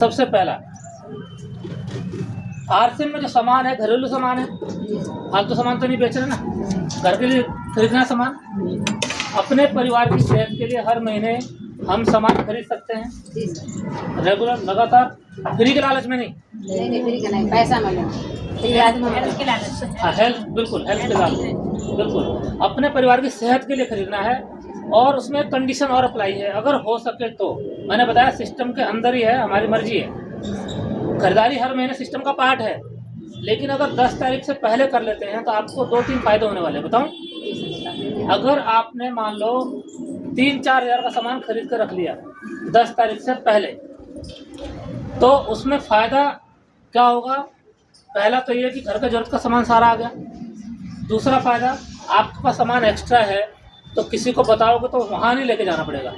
सबसे पहला आरसीएम में जो सामान है, घरेलू सामान है, फालतू सामान तो नहीं बेच रहे ना, घर के लिए खरीदना सामान। अपने परिवार की सेहत के लिए हर महीने हम सामान खरीद सकते हैं रेगुलर, लगातार, फ्री के लालच में नहीं। नहीं फ्री का नहीं, पैसा मिले हेल्थ के लालच। हाँ, हेल्थ, बिल्कुल हेल्थ के लालच, बिल्कुल अपने परिवार की सेहत के लिए खरीदना है। और उसमें कंडीशन और अप्लाई है, अगर हो सके तो, मैंने बताया सिस्टम के अंदर ही है, हमारी मर्जी है। खरीदारी हर महीने सिस्टम का पार्ट है, लेकिन अगर 10 तारीख से पहले कर लेते हैं तो आपको 2-3 फायदे होने वाले हैं। बताऊं, अगर आपने मान लो 3-4 हज़ार का सामान खरीद कर रख लिया 10 तारीख से पहले, तो उसमें फ़ायदा क्या होगा? पहला तो ये कि घर का जरूरत का सामान सारा आ गया। दूसरा फ़ायदा, आपके पास सामान एक्स्ट्रा है तो किसी को बताओगे तो वहाँ नहीं लेके जाना पड़ेगा,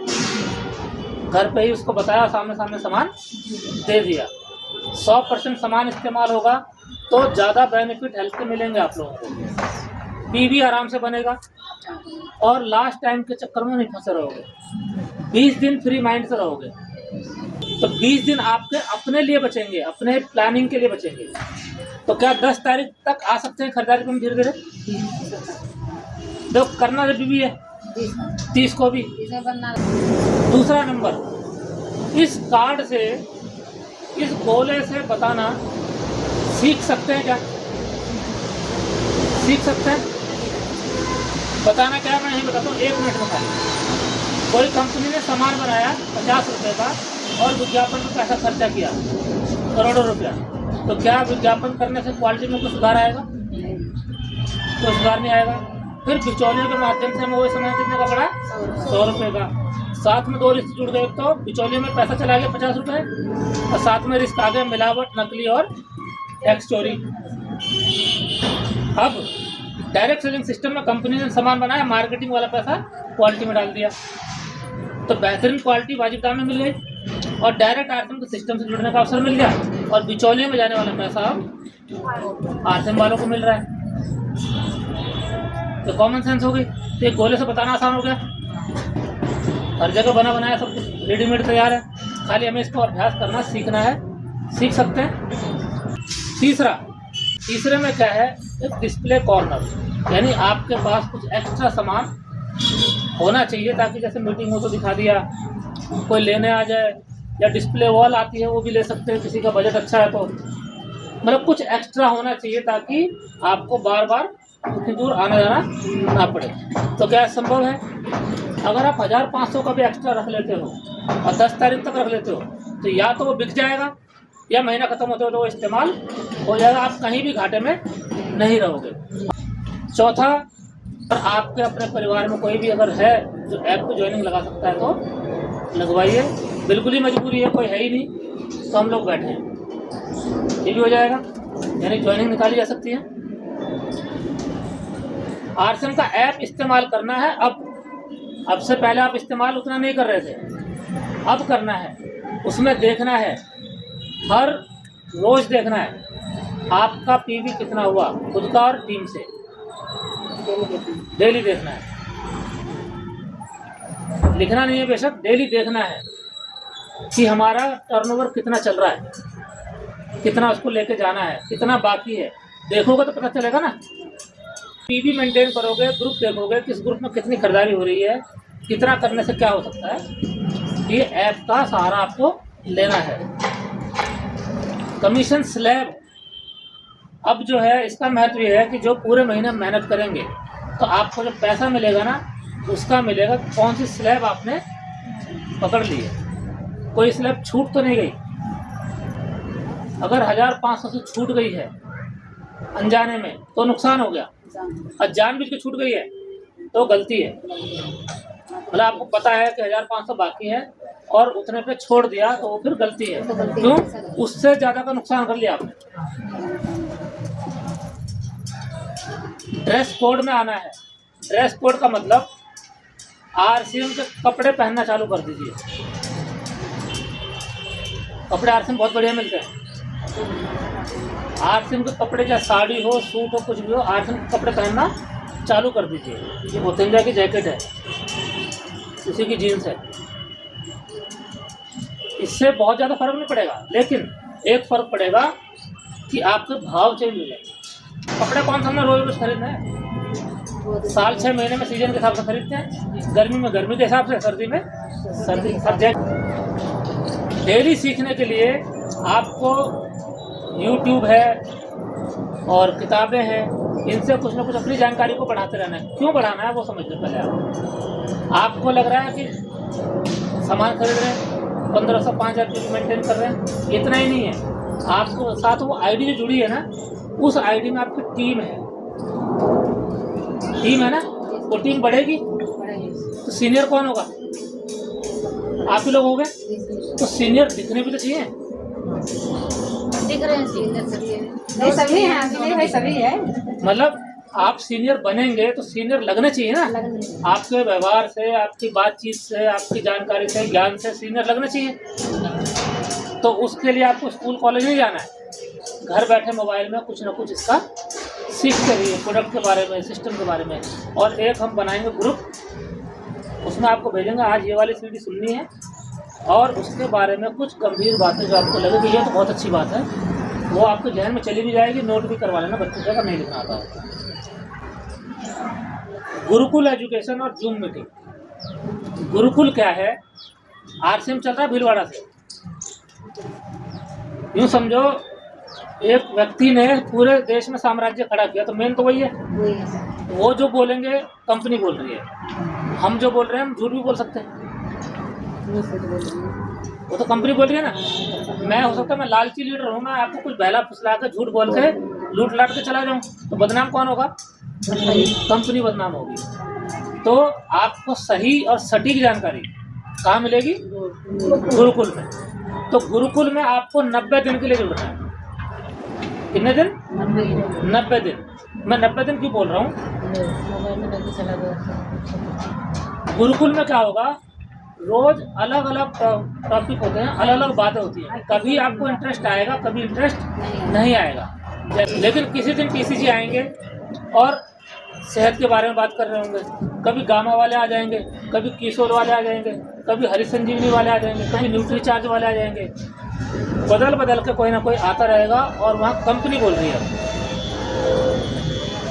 घर पे ही उसको बताया, सामने सामने सामान दे दिया। 100% सामान इस्तेमाल होगा तो ज़्यादा बेनिफिट हेल्थ के मिलेंगे आप लोगों को। पीवी आराम से बनेगा और लास्ट टाइम के चक्कर में नहीं फंसे रहोगे। 20 दिन फ्री माइंड से रहोगे तो 20 दिन आपके अपने लिए बचेंगे, अपने प्लानिंग के लिए बचेंगे। तो क्या 10 तारीख तक आ सकते हैं खरीदारी में धीरे धीरे? तो करना जरूरी भी है, 30 को भी। दूसरा नंबर, इस कार्ड से, इस गोले से बताना सीख सकते हैं क्या? सीख सकते हैं? बताना क्या है मैं नहीं बताता हूँ, 1 मिनट में खाली। कोई कंपनी ने सामान बनाया 50 रुपये का और विज्ञापन में पैसा खर्चा किया करोड़ों रुपया, तो क्या विज्ञापन करने से क्वालिटी में कुछ सुधार आएगा? कोई सुधार नहीं आएगा। फिर बिचौलियों के माध्यम से हमें वो सामान कितने का पड़ा? 100 रुपये का। साथ में 2 रिस्क जुड़ गए, तो बिचौलियों में पैसा चला गया 50 रुपये और साथ में रिस्क आ गया मिलावट, नकली और टैक्स चोरी। अब डायरेक्ट सेलिंग सिस्टम में कंपनी ने सामान बनाया, मार्केटिंग वाला पैसा क्वालिटी में डाल दिया, तो बेहतरीन क्वालिटी वाजिब दाम में मिल गई और डायरेक्ट आरसीएम के सिस्टम से जुड़ने का अवसर मिल गया और बिचौलियों में जाने वाला पैसा अब आरसीएम वालों को मिल रहा है। तो कॉमन सेंस हो गई। तो एक गोले से बताना आसान हो गया, हर जगह बना बनाया सब कुछ रेडीमेड तैयार है, खाली हमें इसको अभ्यास करना, सीखना है, सीख सकते हैं। तीसरे में क्या है? एक डिस्प्ले कॉर्नर, यानी आपके पास कुछ एक्स्ट्रा सामान होना चाहिए ताकि जैसे मीटिंग हो तो दिखा दिया, कोई लेने आ जाए, या डिस्प्ले वॉल आती है वो भी ले सकते हैं, किसी का बजट अच्छा है तो। मतलब कुछ एक्स्ट्रा होना चाहिए ताकि आपको बार बार उतनी दूर आना जाना ना पड़े। तो क्या संभव है? अगर आप 1500 का भी एक्स्ट्रा रख लेते हो और 10 तारीख तक रख लेते हो तो या तो वो बिक जाएगा या महीना ख़त्म होते हो तो वो इस्तेमाल हो जाएगा, आप कहीं भी घाटे में नहीं रहोगे। चौथा, अगर आपके अपने परिवार में कोई भी अगर है जो ऐप को ज्वाइनिंग लगा सकता है तो लगवाइए, बिल्कुल ही मजबूरी है, कोई है ही नहीं तो हम लोग बैठे हैं, ये भी हो जाएगा, यानी ज्वाइनिंग निकाली जा सकती है। आरसीएम का ऐप इस्तेमाल करना है अब से पहले आप इस्तेमाल उतना नहीं कर रहे थे, अब करना है। उसमें देखना है, हर रोज देखना है आपका पीवी कितना हुआ, खुद का और टीम से, डेली देखना है, लिखना नहीं है बेशक, डेली देखना है कि हमारा टर्नओवर कितना चल रहा है, कितना उसको लेके जाना है, कितना बाकी है। देखोगे तो पता चलेगा ना। पीवी मेंटेन करोगे, ग्रुप देखोगे, किस ग्रुप में कितनी खरीदारी हो रही है, कितना करने से क्या हो सकता है, ये ऐप का सहारा आपको लेना है। कमीशन स्लैब, अब जो है इसका महत्व ये है कि जो पूरे महीने मेहनत करेंगे तो आपको जो पैसा मिलेगा ना उसका मिलेगा कौन सी स्लैब आपने पकड़ ली है, कोई स्लैब छूट तो नहीं गई। अगर 1500 से छूट गई है अनजाने में तो नुकसान हो गया, और जानबूझ के छूट गई है तो गलती है। मतलब आपको पता है कि 1500 बाकी है और उतने पे छोड़ दिया तो वो फिर गलती है, क्यों? उससे ज़्यादा का नुकसान कर लिया आपने। ड्रेस कोड में आना है। ड्रेस कोड का मतलब आरसीएम के कपड़े पहनना चालू कर दीजिए। कपड़े आरसीएम बहुत बढ़िया मिलते हैं, आरसीएम के कपड़े, चाहे साड़ी हो, सूट हो, कुछ भी हो, आरसीएम के कपड़े पहनना चालू कर दीजिए। ये बोथिंजा की जैकेट है, उसी की जीन्स है, इससे बहुत ज़्यादा फर्क नहीं पड़ेगा, लेकिन एक फर्क पड़ेगा कि आपके भाव चेंज हो जाएंगे। कपड़े कौन सा हमने रोज रोज खरीदना है? साल 6 महीने में सीजन के हिसाब से खरीदते हैं, गर्मी में गर्मी के हिसाब से, सर्दी में सर्दी। सब्जेक्ट डेली सीखने के लिए आपको यूट्यूब है और किताबें हैं, इनसे कुछ ना कुछ अपनी जानकारी को बढ़ाते रहना है। क्यों बढ़ाना है वो समझ लो पहले आप। आपको लग रहा है कि सामान खरीद रहे हैं, 1500 5000 रुपये मेंटेन कर रहे हैं, इतना ही नहीं है। आपको साथ वो आईडी जो जुड़ी है ना, उस आईडी में आपकी टीम है ना, वो टीम बढ़ेगी तो सीनियर कौन होगा? आप ही लोग हो गए। तो सीनियर दिखने भी तो चाहिए। दिख रहे हैं सीनियर सभी हैं, सभी है। मतलब आप सीनियर बनेंगे तो सीनियर लगने चाहिए ना, आपके व्यवहार से, आपकी बातचीत से, आपकी जानकारी से, ज्ञान से सीनियर लगने चाहिए। तो उसके लिए आपको स्कूल कॉलेज नहीं जाना है, घर बैठे मोबाइल में कुछ ना कुछ इसका सीखते रहिए, प्रोडक्ट के बारे में, सिस्टम के बारे में। और एक हम बनाएंगे ग्रुप, उसमें आपको भेजेंगे आज ये वाली सीडी सुननी है, और उसके बारे में कुछ गंभीर बातें जो आपको लगे कि ये तो बहुत अच्छी बात है, वो आपके जहन में चली भी जाएगी। नोट भी करवा लेना बच्चों से अगर नहीं लिखना आता होगा। गुरुकुल एजुकेशन और जूम मीटिंग। गुरुकुल क्या है? आरसीएम चल रहा है भीलवाड़ा से। यूँ समझो एक व्यक्ति ने पूरे देश में साम्राज्य खड़ा किया, तो मेन तो वही है। वो जो बोलेंगे कंपनी बोल रही है, हम जो बोल रहे हैं हम झूठ भी बोल सकते हैं, वो तो कंपनी बोल रही है ना। मैं हो सकता है मैं लालची लीडर हूँ, मैं आपको कुछ बहला फुसला के झूठ बोल के लूट लाट के चला जाऊँ, तो बदनाम कौन होगा? कंपनी बदनाम होगी। तो आपको सही और सटीक जानकारी कहाँ मिलेगी? गुरुकुल में। तो गुरुकुल में आपको 90 दिन के लिए जुड़ना है। कितने दिन? 90 दिन। मैं 90 दिन क्यों बोल रहा हूँ? गुरुकुल में क्या होगा, रोज अलग अलग टॉपिक होते हैं, अलग अलग बातें होती हैं। कभी आपको इंटरेस्ट आएगा, कभी इंटरेस्ट नहीं आएगा। लेकिन किसी दिन टीसीजी आएंगे और सेहत के बारे में बात कर रहे होंगे, कभी गामा वाले आ जाएंगे, कभी किशोर वाले आ जाएंगे, कभी हरी संजीवनी वाले आ जाएंगे, कभी न्यूट्री चार्ज वाले आ जाएंगे। बदल बदल के कोई ना कोई आता रहेगा, और वहाँ कंपनी बोल रही है,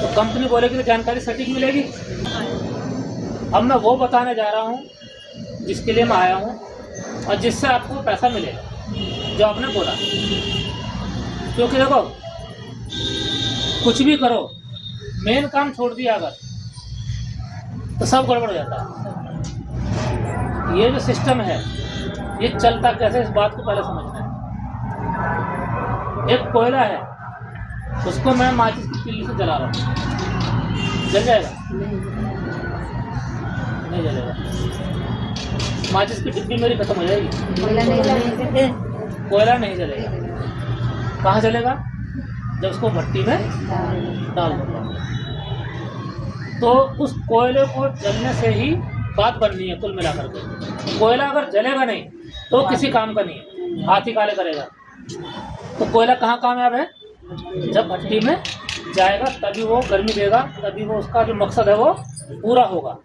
तो कंपनी बोलेगी तो जानकारी सटीक मिलेगी। अब मैं वो बताने जा रहा हूँ जिसके लिए मैं आया हूँ, और जिससे आपको पैसा मिलेगा जो आपने बोला। क्योंकि देखो कुछ भी करो, मेन काम छोड़ दिया अगर तो सब गड़बड़ हो जाता है। ये जो सिस्टम है ये चलता कैसे, इस बात को पहले समझना है। एक कोयला है, उसको मैं माचिस की तीली से जला रहा हूँ, जल जाएगा? नहीं जलेगा। माचिस की डिब्बी मेरी खत्म हो जाएगी, कोयला नहीं जलेगा। कहाँ जलेगा? जब उसको भट्टी में डाल दूंगा। तो उस कोयले को जलने से ही बात बननी है कुल मिलाकर के। कोयला अगर जलेगा नहीं तो किसी काम का नहीं है, हाथ ही काले करेगा। तो कोयला कहाँ कामयाब है? जब भट्टी में जाएगा तभी वो गर्मी देगा, तभी वो उसका जो मकसद है वो पूरा होगा।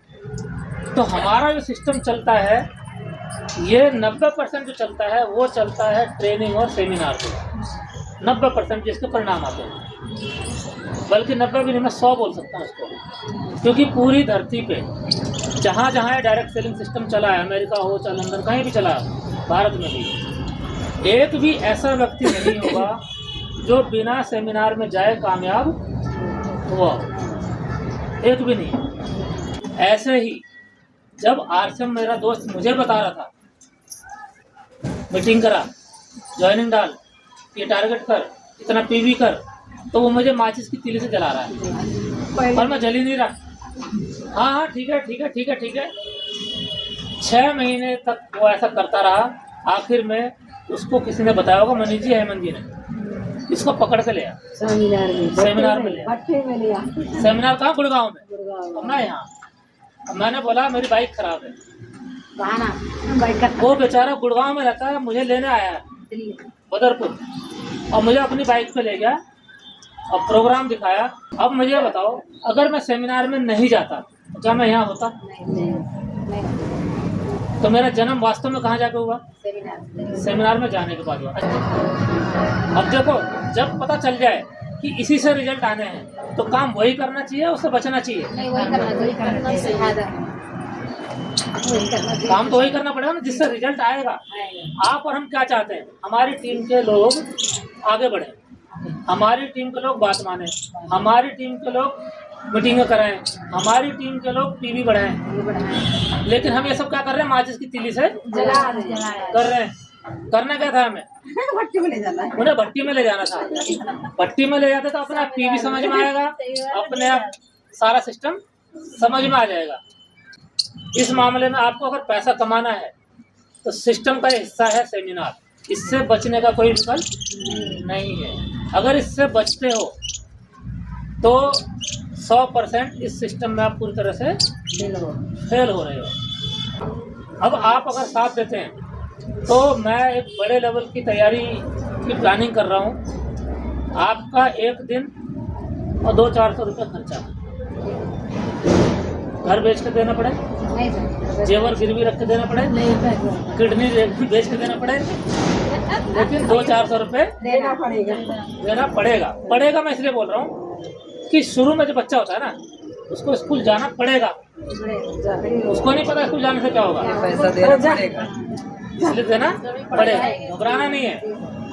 तो हमारा जो सिस्टम चलता है, ये 90% जो चलता है वो चलता है ट्रेनिंग और सेमिनार पे। 90% जिसके परिणाम आते हैं, बल्कि 90 भी नहीं, मैं 100 बोल सकता हूँ इसको। क्योंकि पूरी धरती पे जहाँ जहाँ डायरेक्ट सेलिंग सिस्टम चला है, अमेरिका हो चाहे लंदन, कहीं भी चला है, भारत में भी, एक भी ऐसा व्यक्ति नहीं होगा जो बिना सेमिनार में जाए कामयाब हुआ, एक भी नहीं। ऐसे ही जब आरसीएम मेरा दोस्त मुझे बता रहा था, मीटिंग करा, ज्वाइनिंग डाल, ये टारगेट कर, इतना पीवी कर, तो वो मुझे माचिस की तीली से जला रहा है और मैं जल ही नहीं रहा। हाँ हाँ ठीक है ठीक है ठीक है ठीक है। 6 महीने तक वो ऐसा करता रहा। आखिर में उसको किसी ने बताया होगा, मनीष जी, हेमंत जी ने, इसको पकड़ के लिया सेमिनार में लिया। सेमिनार कहाँ? गुड़गांव में, मैं यहाँ। मैंने बोला मेरी बाइक खराब है, वो बेचारा गुड़गांव में रहता है, मुझे लेने आया है बदरपुर, और मुझे अपनी बाइक पे ले गया और प्रोग्राम दिखाया। अब मुझे बताओ, अगर मैं सेमिनार में नहीं जाता तो क्या मैं यहाँ होता? तो मेरा जन्म वास्तव में कहाँ जाके हुआ? सेमिनार सेमिनार में जाने के बाद हुआ। अब देखो, जब पता चल जाए कि इसी से रिजल्ट आने हैं तो काम वही करना चाहिए, उससे बचना चाहिए। नहीं वही करना चाहिए फायदा है वही करना चाहिए काम तो वही करना पड़ेगा ना जिससे रिजल्ट आएगा। आप और हम क्या चाहते हैं? हमारी टीम के लोग आगे बढ़े, हमारी टीम के लोग बात माने, हमारी टीम के लोग मीटिंग कराएं, हमारी टीम के लोग टीवी बढ़ाएं। लेकिन हम ये सब क्या कर रहे हैं? माचिस की तीली से जला कर रहे हैं। करना क्या था हमें? भट्टी में ले जाना है उन्हें भट्टी में ले जाना था। भट्टी में ले जाते तो अपने आप टीवी समझ में आएगा, अपने आप सारा सिस्टम समझ में आ जाएगा। इस मामले में आपको अगर पैसा कमाना है तो सिस्टम का हिस्सा है सेमिनार, इससे बचने का कोई विकल्प नहीं है। अगर इससे बचते हो तो 100% इस सिस्टम में आप पूरी तरह से फेल हो रहे हो। अब आप अगर साथ देते हैं तो मैं एक बड़े लेवल की तैयारी की प्लानिंग कर रहा हूँ। आपका एक दिन और 200-400 रुपये खर्चा घर बेच के देना पड़े, नहीं सर जेवर गिरवी रख के देना पड़े, किडनी बेच के देना पड़े, लेकिन 200-400 रुपये देना पड़ेगा देना पड़ेगा। मैं इसलिए बोल रहा हूँ कि शुरू में जो बच्चा होता है ना, उसको स्कूल जाना पड़ेगा। उसको नहीं पता स्कूल जाने से क्या होगा, पैसा देना पड़ेगा। इसलिए देना पड़ेगा। घबराना नहीं है,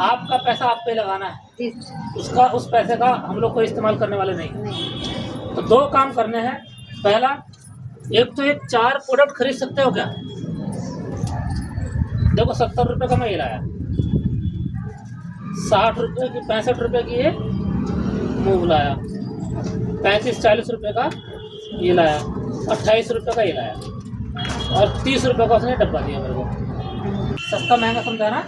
आपका पैसा आप पे लगाना है, उसका उस पैसे का हम लोग कोई इस्तेमाल करने वाले नहीं। तो 2 काम करने हैं। पहला, एक तो एक 4 प्रोडक्ट खरीद सकते हो क्या? देखो 70 रुपये का मैं ये लाया, 60 रुपये की 65 रुपये की ये मूव लाया, 35-40 रुपये का ये लाया, 28 रुपये का ये लाया और 30 रुपये का उसने डब्बा दिया मेरे को। सस्ता महंगा समझाना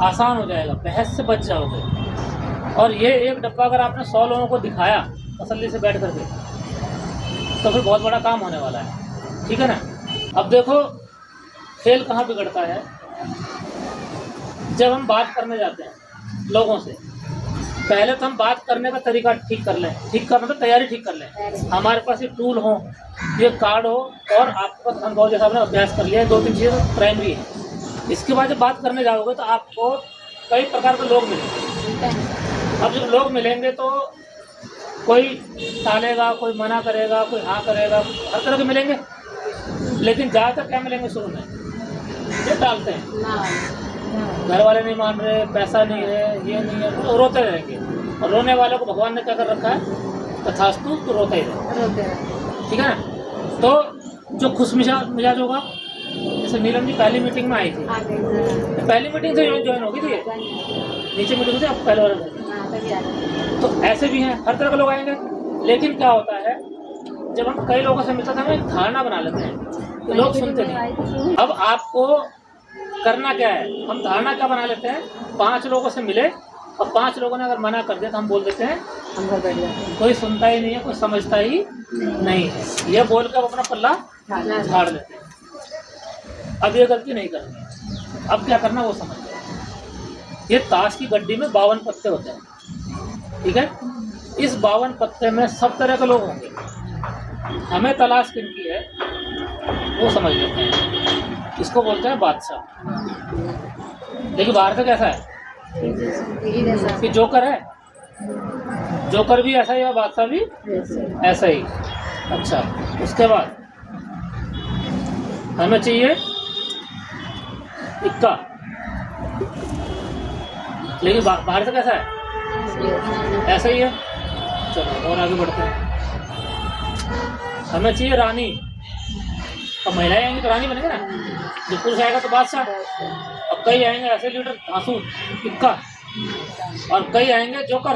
आसान हो जाएगा, बहस से बच जाओगे। और ये एक डब्बा अगर आपने 100 लोगों को दिखाया तसल्ली से बैठ करके तो फिर बहुत बड़ा काम होने वाला है, ठीक है ना। अब देखो खेल कहाँ बिगड़ता है, जब हम बात करने जाते हैं लोगों से। पहले तो हम बात करने का तरीका ठीक कर लें, ठीक करना तो तैयारी ठीक कर लें। हमारे पास ये टूल हो, ये कार्ड हो और आपके पास अनुभव जैसा आपने अभ्यास कर लिया है, 2-3 चीज़ें प्राइमरी है। इसके बाद जब बात करने जाओगे तो आपको कई प्रकार के लोग मिलेंगे। अब जब लोग मिलेंगे तो कोई टालेगा, कोई मना करेगा, कोई हाँ करेगा, हर तरह के मिलेंगे। लेकिन ज़्यादातर क्या मिलेंगे शुरू में? ये टालते हैं, घर वाले नहीं मान रहे, पैसा नहीं है, ये नहीं है, तो रोते रहेंगे। और रोने वाले को भगवान ने क्या कर रखा है? तथास्तु, तो रोता ही रहे, ठीक है ना। तो जो खुश मिजाज होगा, जैसे नीलम जी पहली मीटिंग में आई थी, पहली मीटिंग से ज्वाइन हो गई थी, नीचे मीटिंग से अब पहले वाले। तो ऐसे भी हैं, हर तरह के लोग आएंगे। लेकिन क्या होता है, जब हम कई लोगों से मिलते हैं, हम एक धारणा बना लेते हैं तो लोग सुनते नहीं। अब आपको करना क्या है? हम धारणा क्या बना लेते हैं? 5 लोगों से मिले और 5 लोगों ने अगर मना कर दिया तो हम बोल देते हैं हम घर बैठ जाते हैं। कोई सुनता ही नहीं है, कोई समझता ही नहीं है। ये बोल कर अपना पल्ला झाड़ लेते हैं। अब ये गलती नहीं करनी। अब क्या करना वो समझ लो। ये ताश की गड्डी में 52 पत्ते होते हैं, ठीक है। इस 52 पत्ते में सब तरह के लोग होंगे। हमें तलाश किनकी है वो समझ लेते हैं, इसको बोलते हैं बादशाह। लेकिन बाहर से कैसा है कि जोकर है, जोकर भी ऐसा ही है, बादशाह भी ऐसा ही। अच्छा, उसके बाद हमें चाहिए इक्का। लेकिन बाहर से कैसा है? ऐसा ही है। चलो और आगे बढ़ते हैं। हमें चाहिए रानी। अब महिलाएं आएंगी तो रानी बनेगा ना, जो पुरुष आएगा तो बादशाह। अब कई आएंगे ऐसे लीडर धांसू इक्का, और कई आएंगे जोकर,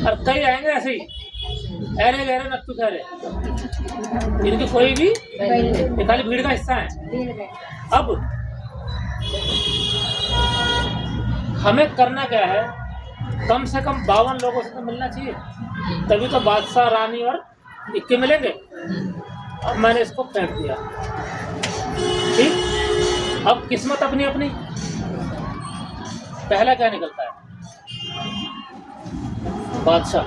और कई आएंगे ऐसे ही अरे गहरे नत्थु खैरे। इनकी कोई भी खाली भीड़ का हिस्सा है। अब हमें करना क्या है? कम से कम 52 लोगों से तो मिलना चाहिए, तभी तो बादशाह, रानी और इक्के मिलेंगे। अब मैंने इसको फेंक दिया, ठीक। अब किस्मत अपनी अपनी। पहला क्या निकलता है? बादशाह।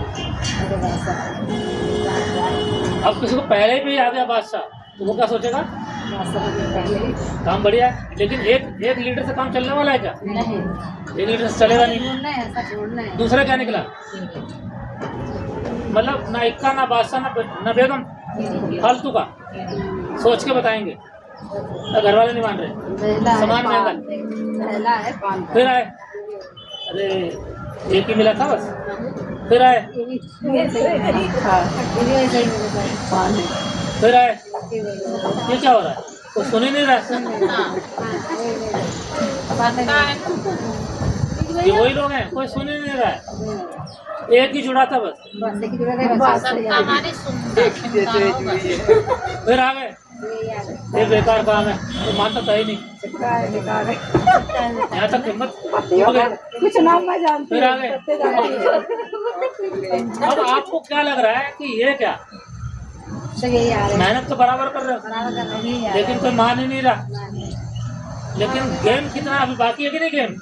अब किसी को पहले भी आ गया बादशाह तो वो क्या सोचेगा? काम बढ़िया है, लेकिन एक लीटर से काम चलने वाला है क्या? नहीं, 1 लीटर से चलेगा नहीं। छोड़ना है, ऐसा छोड़ना है। दूसरा क्या निकला? मतलब ना इक्का ना बादशाह ना बेगम, फालतू का सोच के बताएंगे। घर वाले नहीं मान रहे, सामान महंगा। पहला है 5। फिर आए, अरे एक ही मिला था बस। फिर आए, फिर आए, ये क्या हो रहा है? तो सुन ही नहीं रहा है। ये वही लोग हैं, कोई सुन ही नहीं रहा है। एक ही जुड़ा था बस। फिर आ गए, ये बेकार काम है, तो मानता था ही नहीं। यहाँ तक हिम्मत हो गई। कुछ नाम मैं जानती फिर आ गए। अब आपको क्या लग रहा है कि ये क्या मेहनत तो बराबर कर रहे हो, लेकिन कोई मान ही नहीं रहा। लेकिन गेम कितना अभी बाकी है कि नहीं गेम?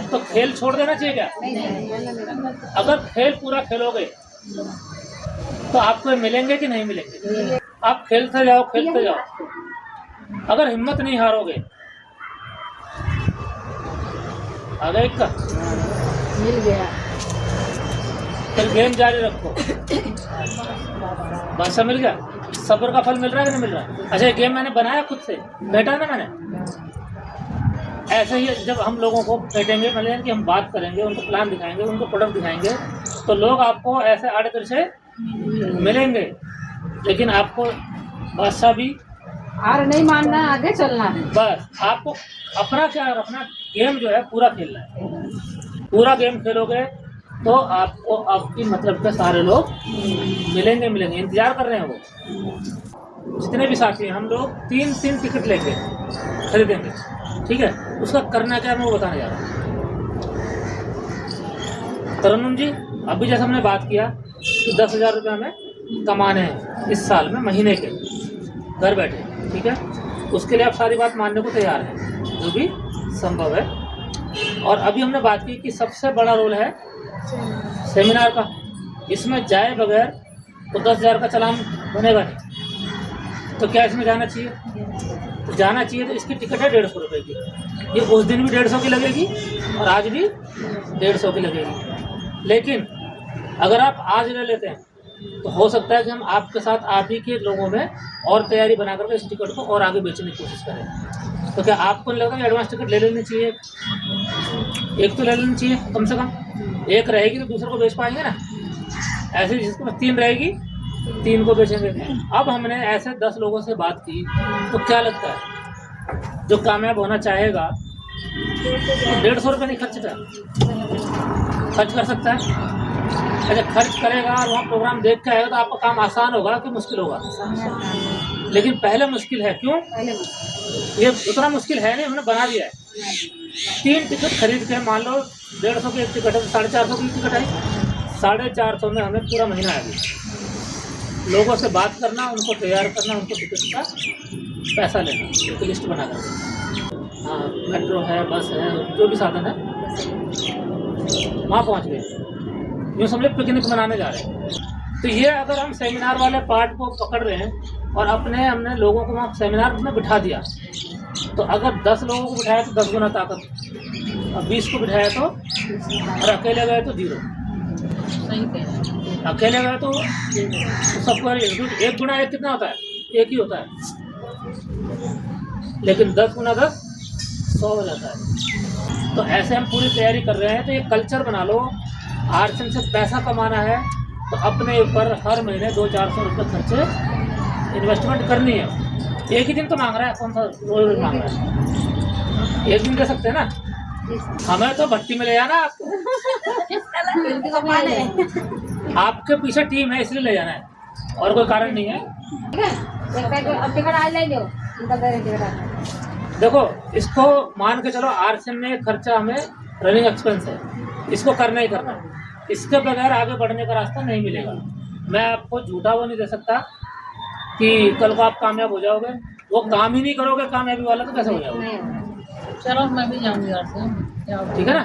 तो खेल छोड़ देना चाहिए क्या? अगर खेल पूरा खेलोगे तो आपको मिलेंगे कि नहीं मिलेंगे? आप खेलते जाओ, खेलते जाओ। अगर हिम्मत नहीं हारोगे, आ गए का मिल गया, फिर गेम जारी रखो। बादशाह मिल गया, सब्र का फल मिल रहा है कि नहीं मिल रहा? अच्छा, ये गेम मैंने बनाया खुद से, बैठा ना मैंने। ऐसे ही जब हम लोगों को बैठेंगे, मतलब कि हम बात करेंगे, उनको प्लान दिखाएंगे, उनको प्रोडक्ट दिखाएंगे, तो लोग आपको ऐसे आड़े से मिलेंगे। लेकिन आपको बादशाह भी हार नहीं मानना, आगे चलना है। बस आपको अपना क्या रखना, गेम जो है पूरा खेलना है। पूरा गेम खेलोगे तो आपको आपकी मतलब के सारे लोग मिलेंगे। इंतजार कर रहे हैं वो जितने भी साथी हैं। हम लोग 3 टिकट लेके खरीदेंगे, ठीक है? उसका करना क्या है मैं वो बताने जा रहा हूँ। तरन्नुम जी, अभी जैसे हमने बात किया कि 10,000 रुपये हमें कमाने हैं इस साल में, महीने के, घर बैठे, ठीक है? उसके लिए आप सारी बात मानने को तैयार हैं, जो भी संभव है। और अभी हमने बात की कि सबसे बड़ा रोल है सेमिनार का। इसमें जाए बगैर तो 10,000 का चालान बनेगा नहीं। तो क्या इसमें जाना चाहिए? तो जाना चाहिए। तो इसकी टिकट है 150 रुपये की। ये उस दिन भी 150 की लगेगी और आज भी 150 की लगेगी। लेकिन अगर आप आज ले लेते हैं तो हो सकता है कि हम आपके साथ आप ही के लोगों में और तैयारी बना करके इस टिकट को और आगे बेचने की कोशिश करें। तो क्या आपको नहीं लगता कि एडवांस टिकट ले लेनी चाहिए? एक तो ले लेनी चाहिए कम से कम। एक रहेगी तो दूसरे को बेच पाएंगे ना। ऐसे जिसके पास 3 रहेगी, 3 को बेचेंगे। अब हमने ऐसे 10 लोगों से बात की, तो क्या लगता है जो कामयाब होना चाहेगा 150 रुपये नहीं खर्च कर सकता है? अच्छा, खर्च करेगा और वहाँ प्रोग्राम देख के आएगा तो आपका काम आसान होगा कि मुश्किल होगा? लेकिन पहले मुश्किल है। क्यों? ये उतना मुश्किल है नहीं, हमने बना दिया है। 3 टिकट खरीद के, मान लो 150 की एक टिकट है तो 450 की टिकट आई। 450 में हमें पूरा महीना आ गया। लोगों से बात करना, उनको तैयार करना, उनको टिकट का पैसा लेना, एक लिस्ट बना कर। हाँ, मेट्रो है, बस है, जो भी साधन है वहाँ पहुँच गए। यूँ समझे पिकनिक मनाने जा रहे हैं। तो ये अगर हम सेमिनार वाले पार्ट को पकड़ रहे हैं और हमने लोगों को वहाँ सेमिनार में बिठा दिया, तो अगर 10 लोगों को बिठाया तो 10 गुना ताकत, और 20 को बिठाया तो, और अकेले गए तो 0। अकेले गए तो सबको 1 गुना 1 कितना होता है? 1 ही होता है। लेकिन 10 गुना 10 100 हो जाता है। तो ऐसे हम पूरी तैयारी कर रहे हैं। तो ये कल्चर बना लो। आर्सन से पैसा कमाना है तो अपने ऊपर हर महीने 200-400 रुपये खर्चे इन्वेस्टमेंट करनी है। एक ही दिन तो मांग रहा है, कौन सा रोज मांग रहा है? एक दिन दे सकते हैं ना। हमें तो भट्टी में ले जाना आपको। आपके पीछे टीम है इसलिए ले जाना है, और कोई कारण नहीं है। देखो, इसको मान के चलो आर्सन में खर्चा हमें रनिंग एक्सपेंस है, इसको करना ही करना। इसके बगैर आगे बढ़ने का रास्ता नहीं मिलेगा। मैं आपको झूठा वो नहीं दे सकता कि कल को आप कामयाब हो जाओगे। वो काम ही नहीं करोगे कामयाबी वाला, तो कैसे हो जाओगे? चलो मैं भी जाऊंगी यार से, ठीक है ना।